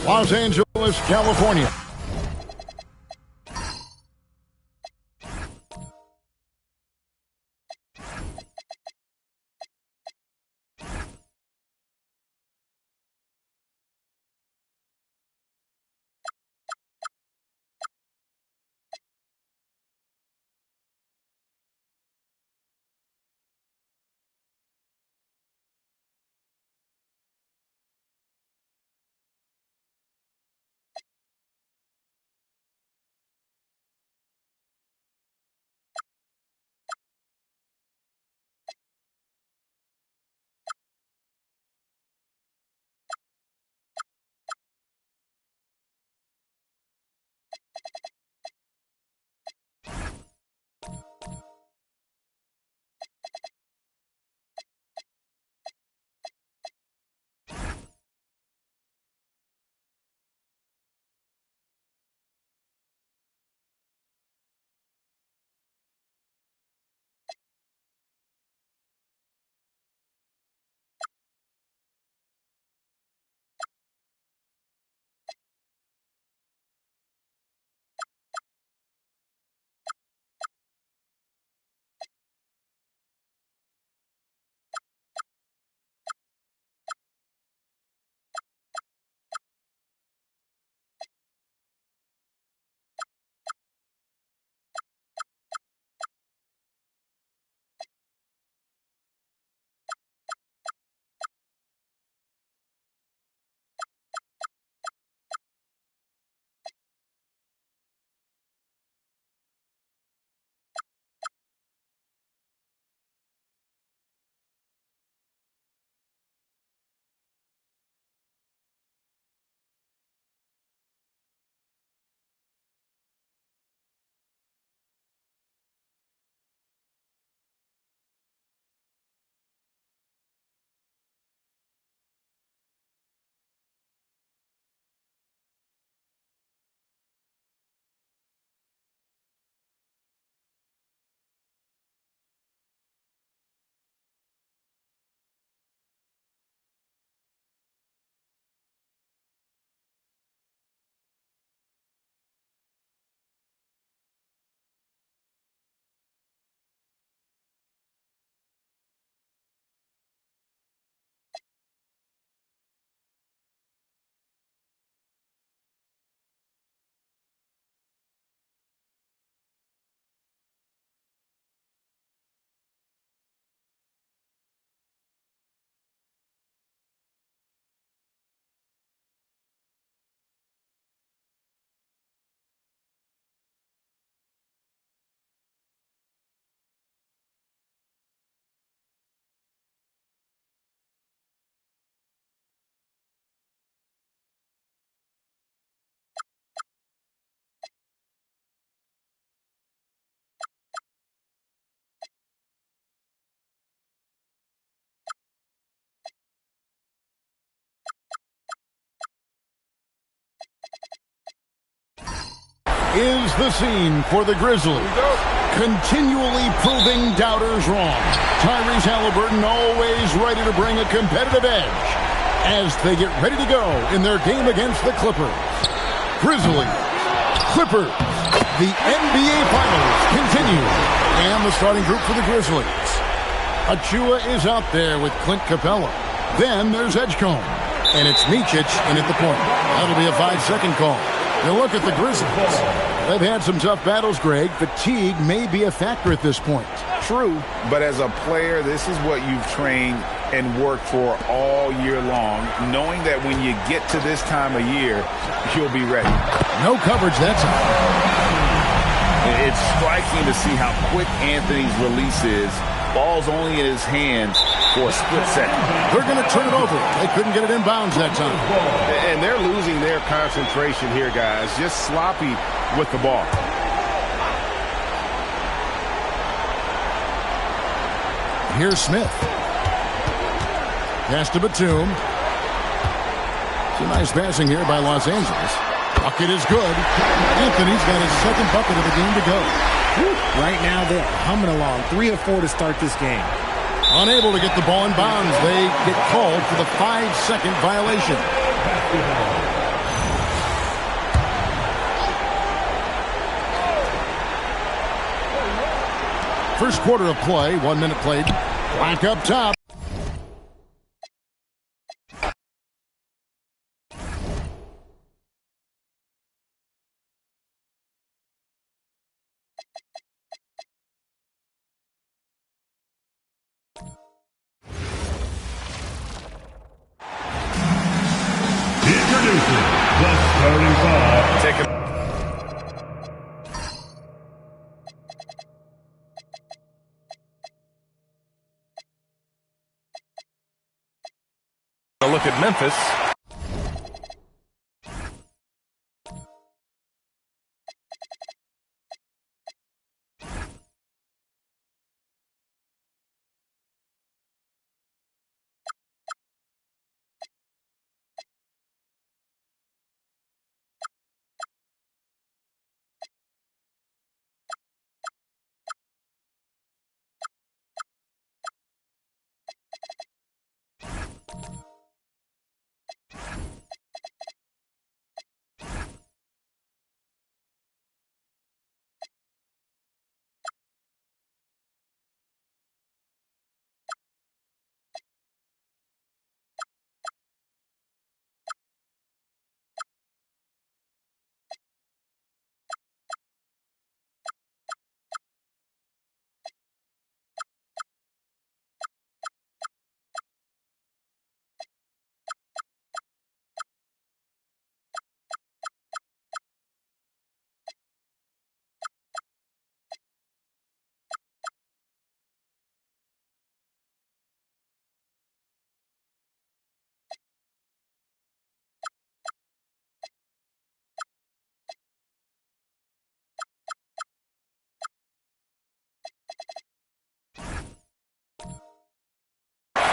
Los Angeles, California. Is the scene for the Grizzlies, continually proving doubters wrong. Tyrese Halliburton always ready to bring a competitive edge as they get ready to go in their game against the Clippers. Grizzlies, Clippers, the NBA Finals continue. And the starting group for the Grizzlies. Achua is out there with Clint Capella. Then there's Edgecombe. And it's Micic in at the point. That'll be a 5-second call. Now look at the Grizzlies. They've had some tough battles, Greg. Fatigue may be a factor at this point. True, but as a player, this is what you've trained and worked for all year long, knowing that when you get to this time of year, you'll be ready. No coverage that time. It's striking to see how quick Anthony's release is. Ball's only in his hands for a split second. They're going to turn it over. They couldn't get it in bounds that time. And they're losing their concentration here, guys. Just sloppy with the ball. Here's Smith. Pass to Batum. Some nice passing here by Los Angeles. Bucket is good. Anthony's got his second bucket of the game to go. Right now they're humming along. 3 of 4 to start this game. Unable to get the ball in bounds. They get called for the 5-second violation. First quarter of play, 1 minute played. Black up top. Introducing the starting five. Take it. A look at Memphis.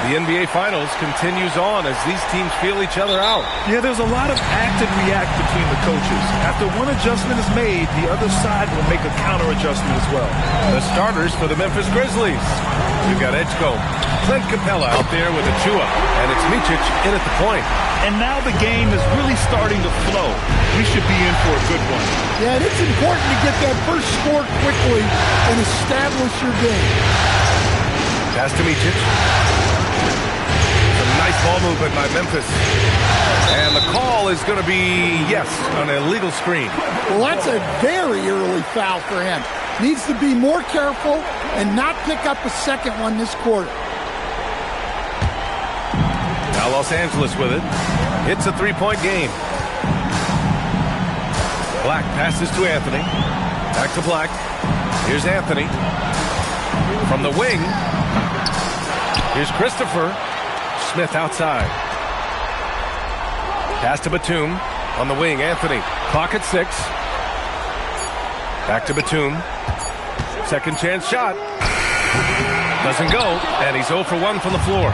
The NBA Finals continues on as these teams feel each other out. Yeah, there's a lot of act and react between the coaches. After one adjustment is made, the other side will make a counter adjustment as well. The starters for the Memphis Grizzlies. You've got Edgecombe, Clint Capella out there with Achua, and it's Micic in at the point. And now the game is really starting to flow. We should be in for a good one. Yeah, and it's important to get that first score quickly and establish your game. Pass to Micic. Nice ball movement by Memphis. And the call is going to be, yes, an illegal screen. Well, that's a very early foul for him. Needs to be more careful and not pick up a second one this quarter. Now Los Angeles with it. It's a three-point game. Black passes to Anthony. Back to Black. Here's Anthony. From the wing. Here's Christopher. Smith outside. Pass to Batum. On the wing, Anthony. Clock at 6. Back to Batum. Second chance shot. Doesn't go. And he's 0 for 1 from the floor.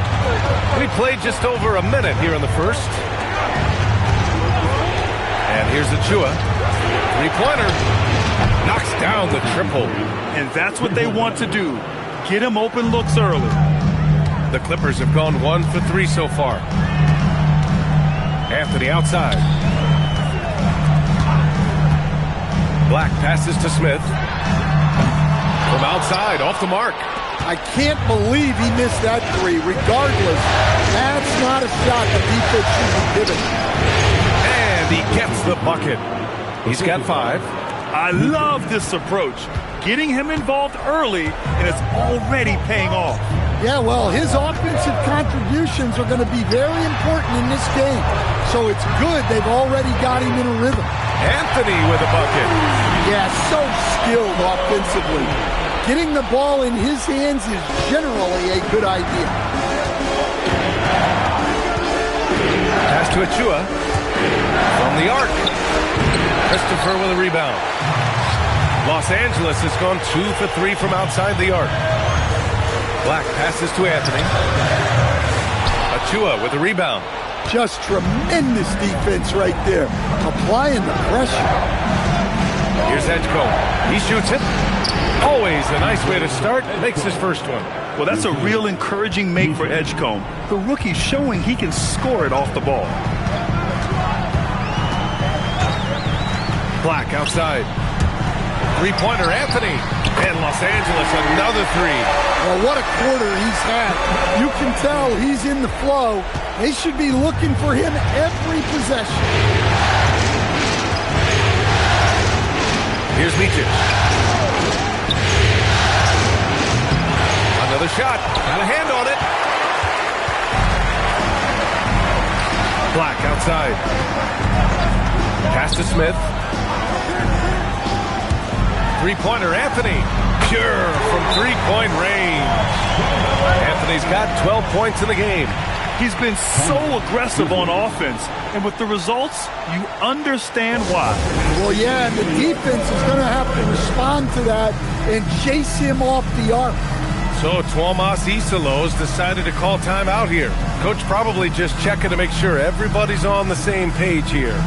We played just over a minute here in the first. And here's Achua. Three-pointer. Knocks down the triple. And that's what they want to do. Get him open looks early. The Clippers have gone 1 for 3 so far. Anthony outside. Black passes to Smith. From outside, off the mark. I can't believe he missed that three. Regardless, that's not a shot the defense should be given. And he gets the bucket. He's got 5. I love this approach. Getting him involved early, and it's already paying off. Yeah, well, his offensive contributions are going to be very important in this game. So it's good they've already got him in a rhythm. Anthony with a bucket. Yeah, so skilled offensively. Getting the ball in his hands is generally a good idea. Pass to Achua. From the arc. Christopher with a rebound. Los Angeles has gone 2 for 3 from outside the arc. Black passes to Anthony. Achua with a rebound. Just tremendous defense right there. Applying the pressure. Here's Edgecombe. He shoots it. Always a nice way to start. Makes his first one. Well, that's a real encouraging make for Edgecombe. The rookie's showing he can score it off the ball. Black outside. Three-pointer, Anthony. And Los Angeles, another three. Well, what a quarter he's had. You can tell he's in the flow. They should be looking for him every possession. Here's Mijic. Another shot. Got a hand on it. Black outside. Pass to Smith. Three-pointer, Anthony. Pure from three-point range. Anthony's got 12 points in the game. He's been so aggressive on offense, and with the results, you understand why. Well, yeah, and the defense is going to have to respond to that and chase him off the arc. So Tuomas Isalos decided to call timeout here. Coach probably just checking to make sure everybody's on the same page here.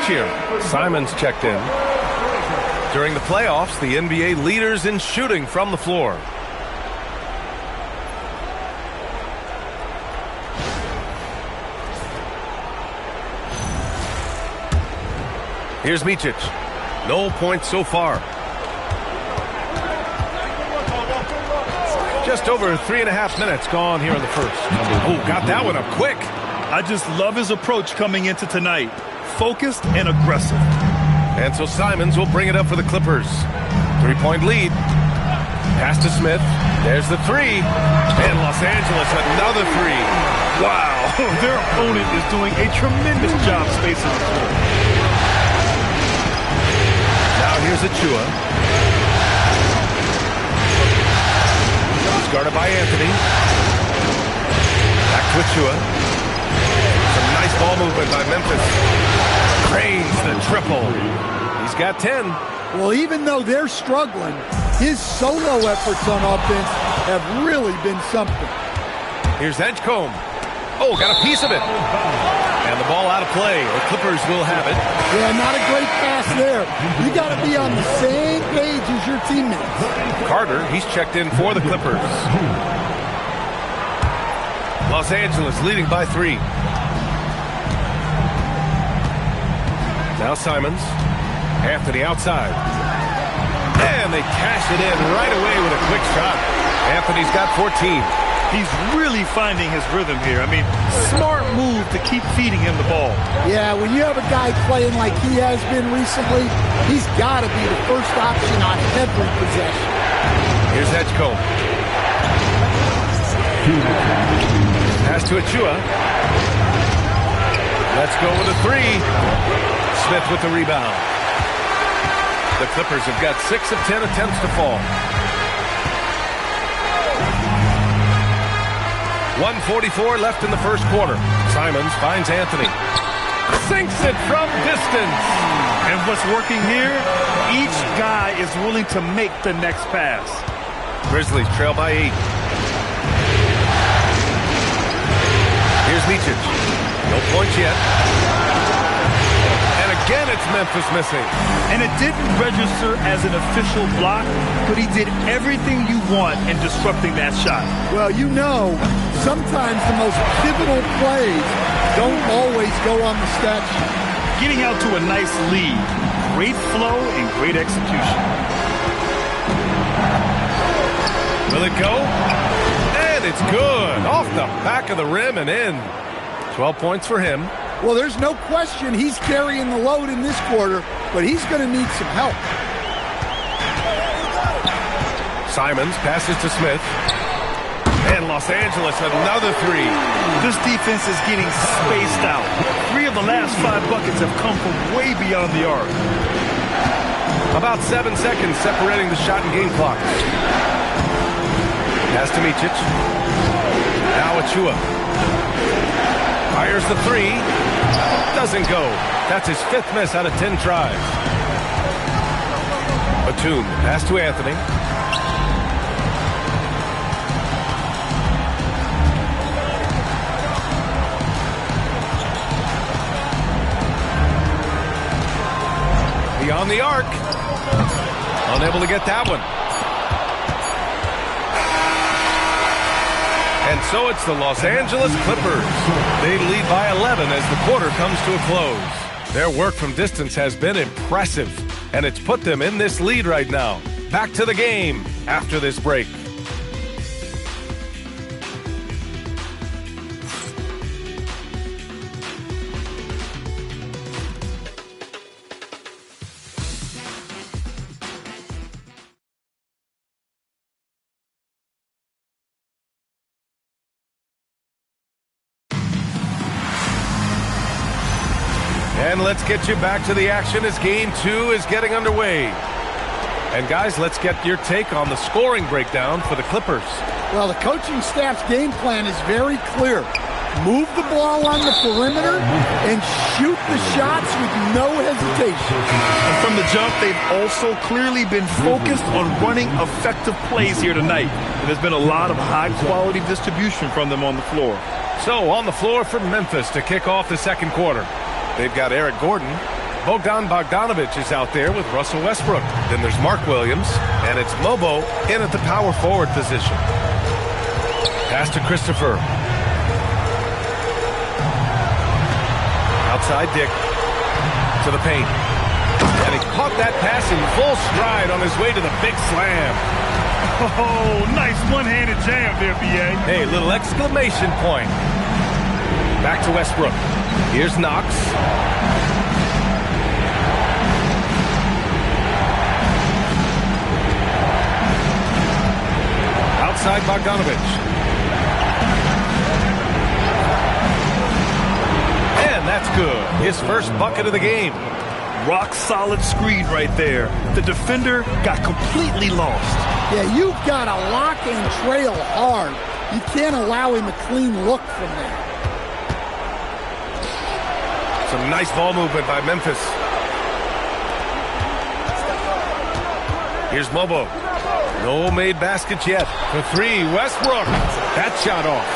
Here. Simons checked in. During the playoffs, the NBA leaders in shooting from the floor. Here's Mijic. No points so far. Just over 3.5 minutes gone here in the first. Oh, got that one up quick. I just love his approach coming into tonight. Focused and aggressive. And so Simons will bring it up for the Clippers. Three-point lead. Pass to Smith. There's the three. And Los Angeles, another three. Wow. Their opponent is doing a tremendous job spacing the floor. Now here's Achua. He's guarded by Anthony. Back to Achua. Some nice ball movement by Memphis. Cranes the triple. He's got 10. Well, even though they're struggling, his solo efforts on offense have really been something. Here's Edgecombe. Oh, got a piece of it. And the ball out of play. The Clippers will have it. Yeah, not a great pass there. You got to be on the same page as your teammates. Carter, he's checked in for the Clippers. Los Angeles leading by 3. Now Simons. Anthony outside. And they cash it in right away with a quick shot. Anthony's got 14. He's really finding his rhythm here. I mean, smart move to keep feeding him the ball. Yeah, when you have a guy playing like he has been recently, he's got to be the first option on every possession. Here's Edgecombe. Pass to Achua. Let's go with a three. Smith with the rebound. The Clippers have got 6 of 10 attempts to fall. 1:44 left in the first quarter. Simons finds Anthony. Sinks it from distance. And what's working here, each guy is willing to make the next pass. Grizzlies trail by 8. Here's Mijic. No points yet. And again, it's Memphis missing. And it didn't register as an official block, but he did everything you want in disrupting that shot. Well, you know, sometimes the most pivotal plays don't always go on the stat sheet. Getting out to a nice lead. Great flow and great execution. Will it go? And it's good. Off the back of the rim and in. 12 points for him. Well, there's no question he's carrying the load in this quarter, but he's going to need some help. Simons passes to Smith. And Los Angeles, another three. This defense is getting spaced out. 3 of the last 5 buckets have come from way beyond the arc. About 7 seconds separating the shot and game clock. Pass to Micic. Now Achua. Fires the three. Doesn't go. That's his 5th miss out of 10 tries. Batum. Pass to Anthony. Beyond the arc. Unable to get that one. And so it's the Los Angeles Clippers. They lead by 11 as the quarter comes to a close. Their work from distance has been impressive, and it's put them in this lead right now. Back to the game after this break. And let's get you back to the action as Game 2 is getting underway. And guys, let's get your take on the scoring breakdown for the Clippers. Well, the coaching staff's game plan is very clear. Move the ball on the perimeter and shoot the shots with no hesitation. And from the jump, they've also clearly been focused on running effective plays here tonight. And there's been a lot of high-quality distribution from them on the floor. So, on the floor for Memphis to kick off the second quarter. They've got Eric Gordon. Bogdan Bogdanović is out there with Russell Westbrook. Then there's Mark Williams, and it's Mobo in at the power forward position. Pass to Christopher. Outside Dick to the paint. And he caught that pass in full stride on his way to the big slam. Oh, nice one-handed jam there, B.A. Hey, little exclamation point. Back to Westbrook. Here's Knox. Outside Bogdanović. And that's good. His first bucket of the game. Rock solid screen right there. The defender got completely lost. Yeah, you've got to lock and trail hard. You can't allow him a clean look from there. Some nice ball movement by Memphis. Here's Mobo. No made baskets yet. For three, Westbrook. That shot off.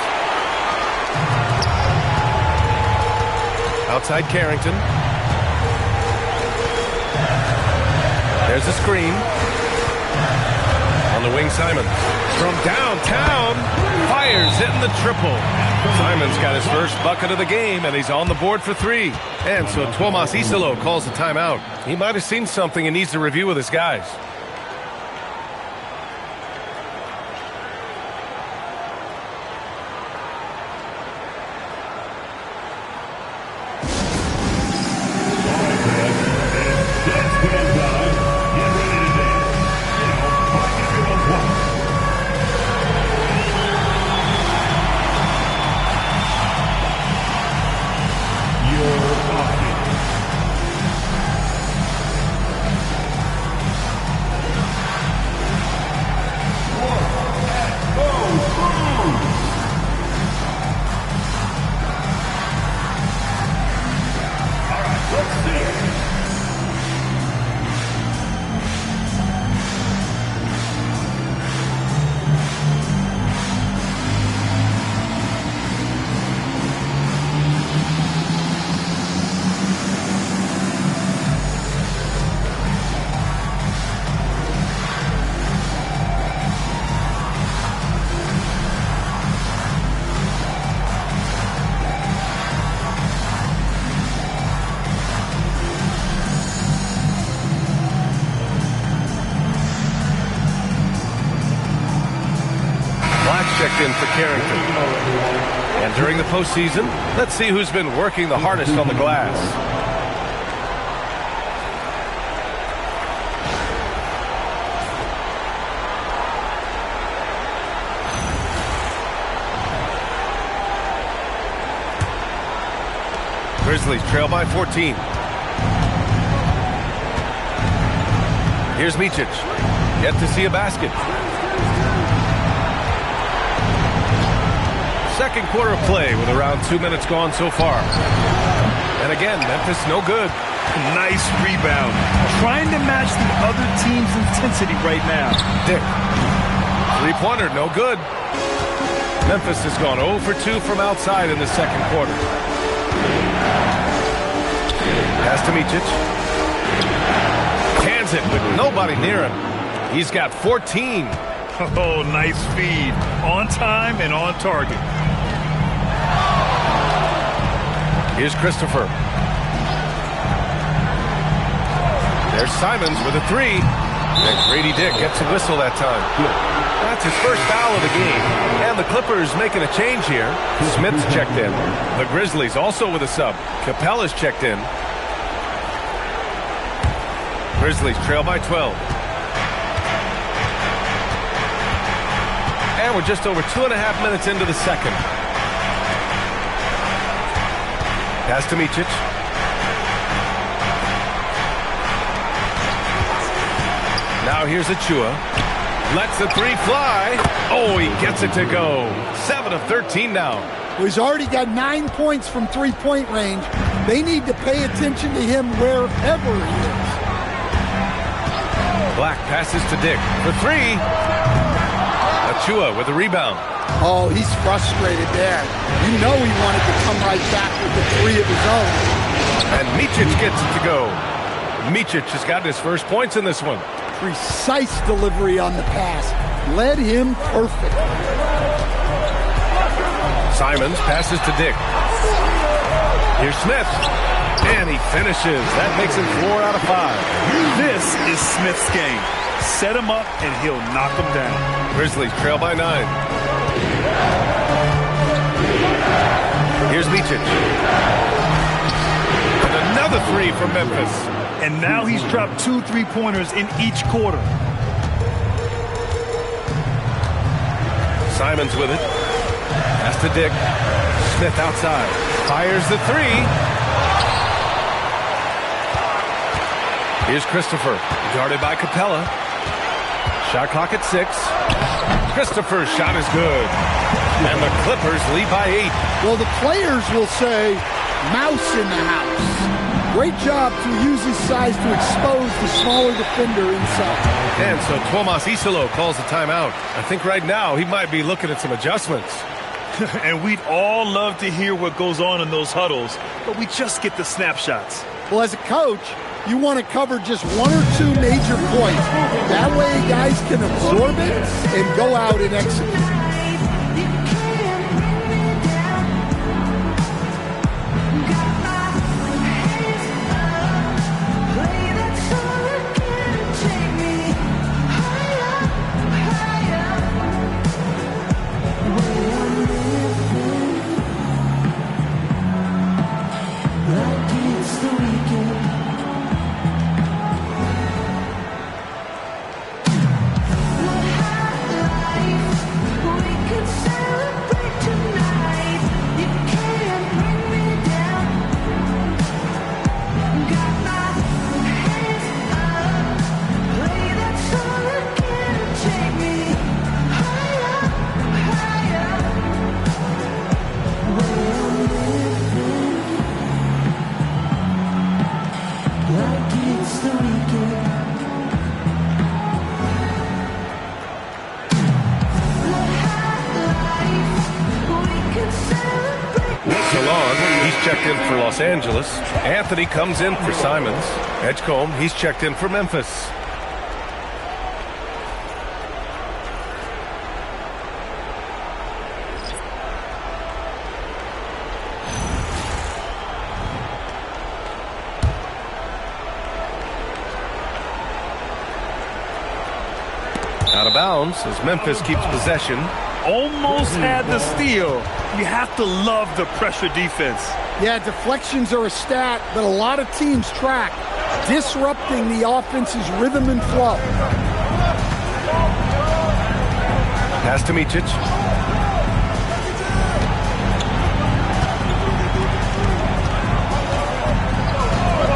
Outside Carrington. There's a screen. On the wing, Simons. From downtown, fires hitting the triple. Simons got his first bucket of the game, and he's on the board for three. And so Tomas Isolo calls the timeout. He might have seen something and needs to review with his guys. Checked in for Carrington. And during the postseason, let's see who's been working the hardest on the glass. Grizzlies trail by 14. Here's Micic. Yet to see a basket. Second quarter of play with around 2 minutes gone so far. And again, Memphis no good. Nice rebound. Trying to match the other team's intensity right now. Dick. Three-pointer, no good. Memphis has gone 0 for 2 from outside in the second quarter. Pass to Micic. Cans it with nobody near him. He's got 14. Oh, nice feed. On time and on target. Here's Christopher. There's Simons with a three. And Grady Dick gets a whistle that time. That's his first foul of the game. And the Clippers making a change here. Smith's checked in. The Grizzlies also with a sub. Capella's checked in. Grizzlies trail by 12. And we're just over 2.5 minutes into the second. Pass to Micic. Now here's Achua. Lets the three fly. Oh, he gets it to go. 7 of 13 now. Well, he's already got 9 points from three-point range. They need to pay attention to him wherever he is. Black passes to Dick for three. Achua with a rebound. Oh, he's frustrated there. You know he wanted to come right back with the three of his own. And Micic gets it to go. Micic has gotten his first points in this one. Precise delivery on the pass. Led him perfect. Simons passes to Dick. Here's Smith. And he finishes. That makes him 4 out of 5. This is Smith's game. Set him up and he'll knock him down. Grizzlies trail by 9. Here's Micic. And another three from Memphis. And now he's dropped 2 3-pointers in each quarter. Simons with it. Pass to Dick. Smith outside. Fires the three. Here's Christopher. Guarded by Capella. Shot clock at 6. Christopher's shot is good. And the Clippers lead by 8. Well, the players will say, mouse in the house. Great job to use his size to expose the smaller defender inside. And so Tomas Isolo calls a timeout. I think right now he might be looking at some adjustments. And we'd all love to hear what goes on in those huddles, but we just get the snapshots. Well, as a coach, you want to cover just 1 or 2 major points. That way guys can absorb it and go out and execute. Checked in for Los Angeles. Anthony comes in for Simons. Edgecombe, he's checked in for Memphis. Out of bounds as Memphis keeps possession. Almost had the steal. You have to love the pressure defense. Yeah, deflections are a stat that a lot of teams track, disrupting the offense's rhythm and flow. Pass to Micic.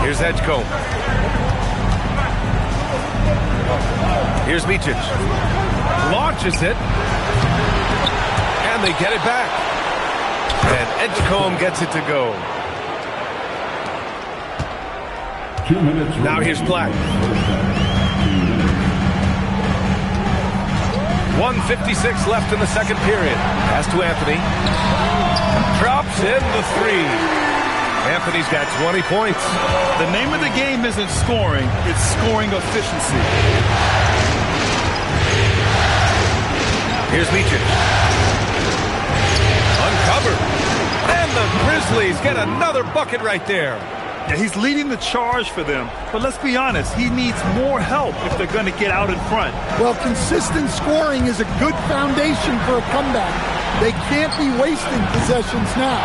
Here's Edgecombe. Here's Micic. Launches it. And they get it back. And Edgecombe gets it to go. 2 minutes. Now here's Black. 1:56 left in the second period. Pass to Anthony. Drops in the three. Anthony's got 20 points. The name of the game isn't scoring, it's scoring efficiency. Here's Micic. Uncovered. And the Grizzlies get another bucket right there. Yeah, he's leading the charge for them. But let's be honest, he needs more help if they're going to get out in front. Well, consistent scoring is a good foundation for a comeback. They can't be wasting possessions now.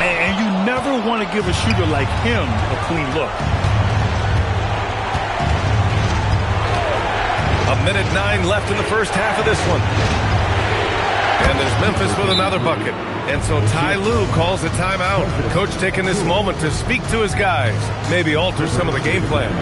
And you never want to give a shooter like him a clean look. 1:09 left in the first half of this one. And there's Memphis with another bucket. And so Ty Lue calls a timeout. Coach taking this moment to speak to his guys, maybe alter some of the game plan.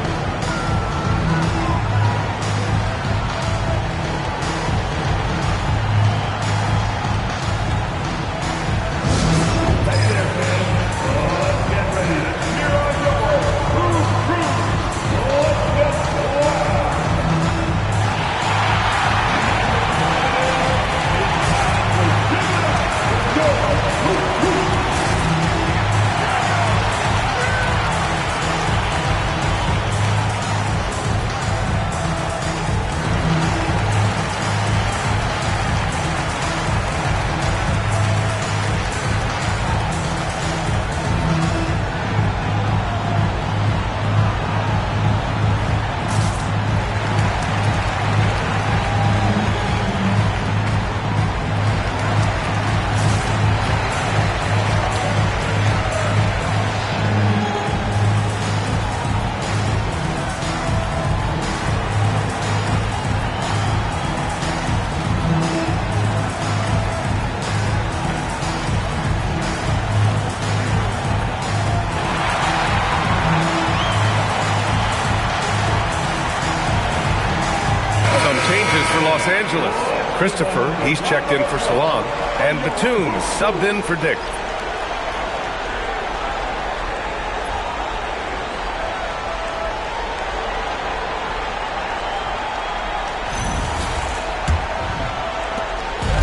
Los Angeles. Christopher, he's checked in for Salon. And Batum subbed in for Dick.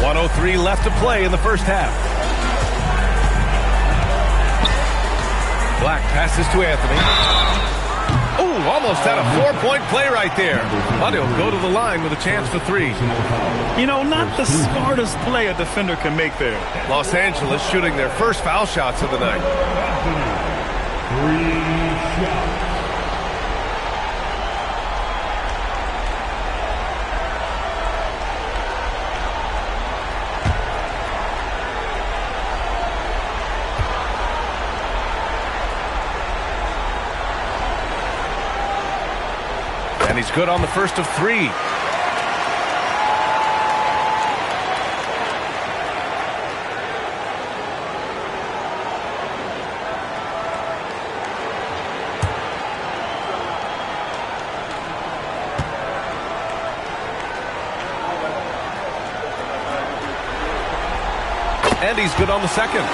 .103 left to play in the first half. Black passes to Anthony. Oh, almost had a 4-point play right there. But he'll go to the line with a chance for three. You know, not the smartest play a defender can make there. Los Angeles shooting their first foul shots of the night. 3 shots. And he's good on the first of three. And he's good on the second.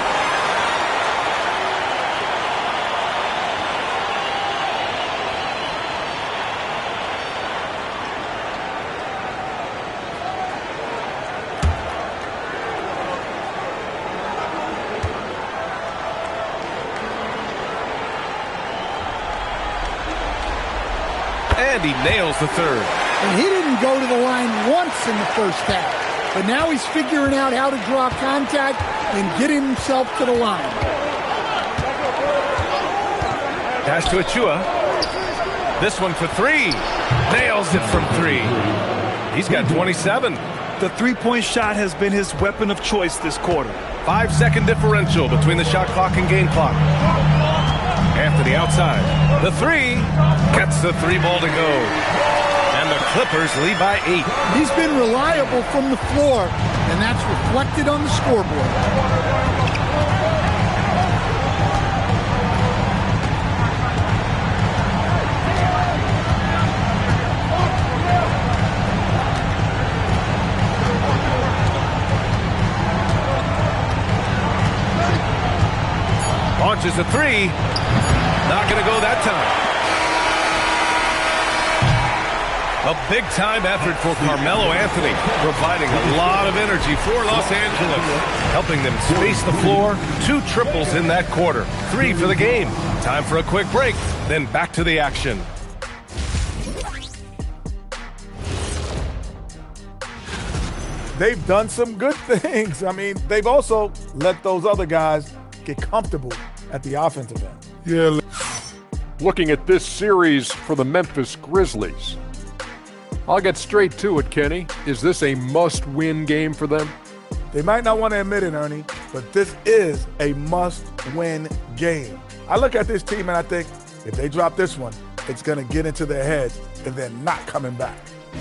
And he nails the third. And he didn't go to the line once in the first half. But now he's figuring out how to draw contact and get himself to the line. Pass to Achua. This one for three. Nails it from three. He's got 27. The three-point shot has been his weapon of choice this quarter. 5-second differential between the shot clock and game clock. Anthony outside. The three. Gets the three ball to go. And the Clippers lead by 8. He's been reliable from the floor, and that's reflected on the scoreboard. Launches a three. Not going to go that time. A big-time effort for Carmelo Anthony, providing a lot of energy for Los Angeles, helping them space the floor. 2 triples in that quarter. 3 for the game. Time for a quick break, then back to the action. They've done some good things. I mean, they've also let those other guys get comfortable at the offensive end. Yeah. Looking at this series for the Memphis Grizzlies, I'll get straight to it, Kenny. Is this a must-win game for them? They might not want to admit it, Ernie, but this is a must-win game. I look at this team and I think if they drop this one, it's going to get into their heads and then not coming back.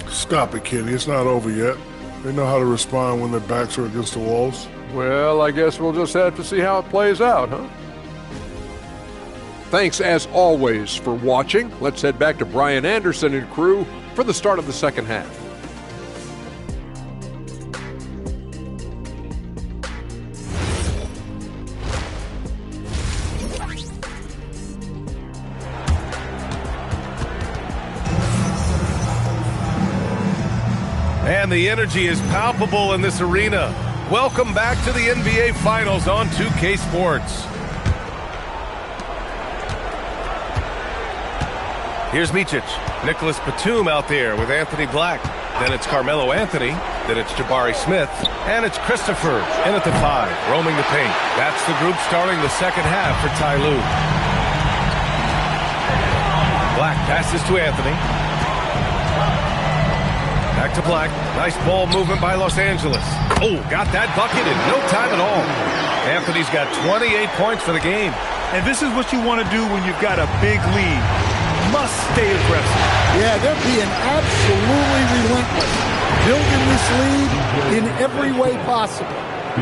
Stop it, Kenny. It's not over yet. They know how to respond when their backs are against the walls. Well, I guess we'll just have to see how it plays out, huh? Thanks, as always, for watching. Let's head back to Brian Anderson and crew for the start of the second half. And the energy is palpable in this arena. Welcome back to the NBA Finals on 2K Sports. Here's Micic. Nicholas Batum out there with Anthony Black. Then it's Carmelo Anthony. Then it's Jabari Smith. And it's Christopher in at the 5, roaming the paint. That's the group starting the second half for Ty Lue. Black passes to Anthony. Back to Black. Nice ball movement by Los Angeles. Oh, got that bucket in no time at all. Anthony's got 28 points for the game. And this is what you want to do when you've got a big lead. Must stay aggressive. Yeah, they're being absolutely relentless. Building this lead in every way possible.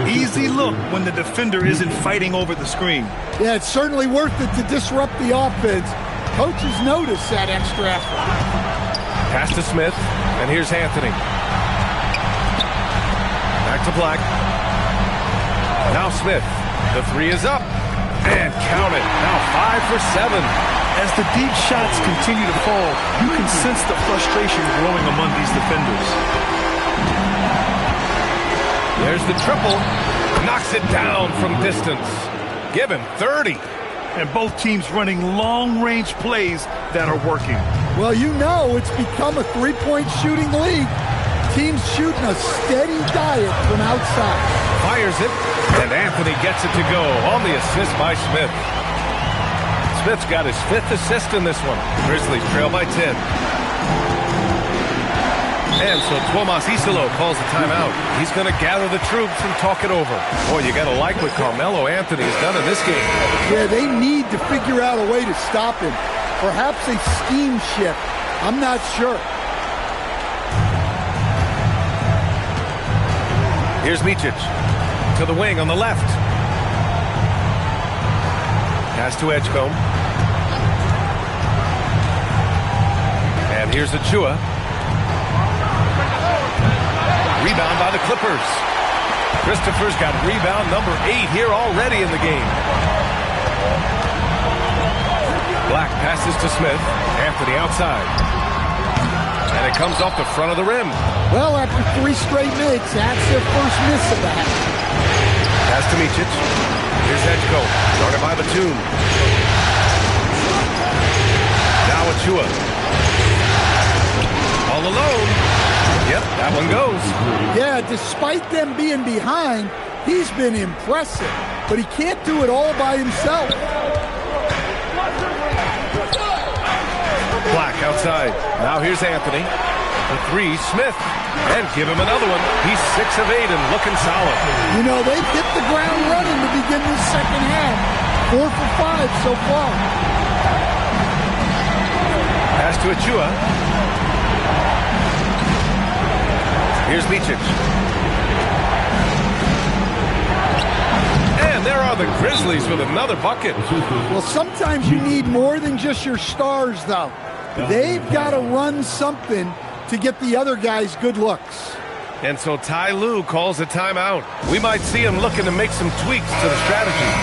Easy look when the defender isn't fighting over the screen. Yeah, it's certainly worth it to disrupt the offense. Coaches notice that extra effort. Pass to Smith, and here's Anthony. Back to Black. Now Smith. The 3 is up. And count it. Now 5 for 7. As the deep shots continue to fall, you can sense the frustration growing among these defenders. There's the triple. Knocks it down from distance. Give him 30. And both teams running long-range plays that are working. Well, you know it's become a three-point shooting league. Teams shooting a steady diet from outside. Fires it, and Anthony gets it to go on the assist by Smith. Smith's got his 5th assist in this one. Grizzlies trail by 10. And so Tomas Isolo calls a timeout. He's going to gather the troops and talk it over. Boy, you got to like what Carmelo Anthony has done in this game. Yeah, they need to figure out a way to stop him. Perhaps a scheme shift. I'm not sure. Here's Micic to the wing on the left. Pass to Edgecombe. And here's Achua. Rebound by the Clippers. Christopher's got rebound number 8 here already in the game. Black passes to Smith. Anthony outside. And it comes off the front of the rim. Well, after 3 straight makes, that's their first miss of that. Pass to Micic. Here's Edgecombe. Started by Batum. Now Achua. All alone. Yep, that one goes. Yeah, despite them being behind, he's been impressive. But he can't do it all by himself. Black outside. Now here's Anthony. The 3, Smith. And give him another one. He's 6 of 8 and looking solid. You know, they've hit the ground running to begin this second half. 4 for 5 so far. Pass to Achua. Here's Micic. And there are the Grizzlies with another bucket. Well, sometimes you need more than just your stars, though. They've got to run something to get the other guys good looks. And so Ty Lue calls a timeout. We might see him looking to make some tweaks to the strategy.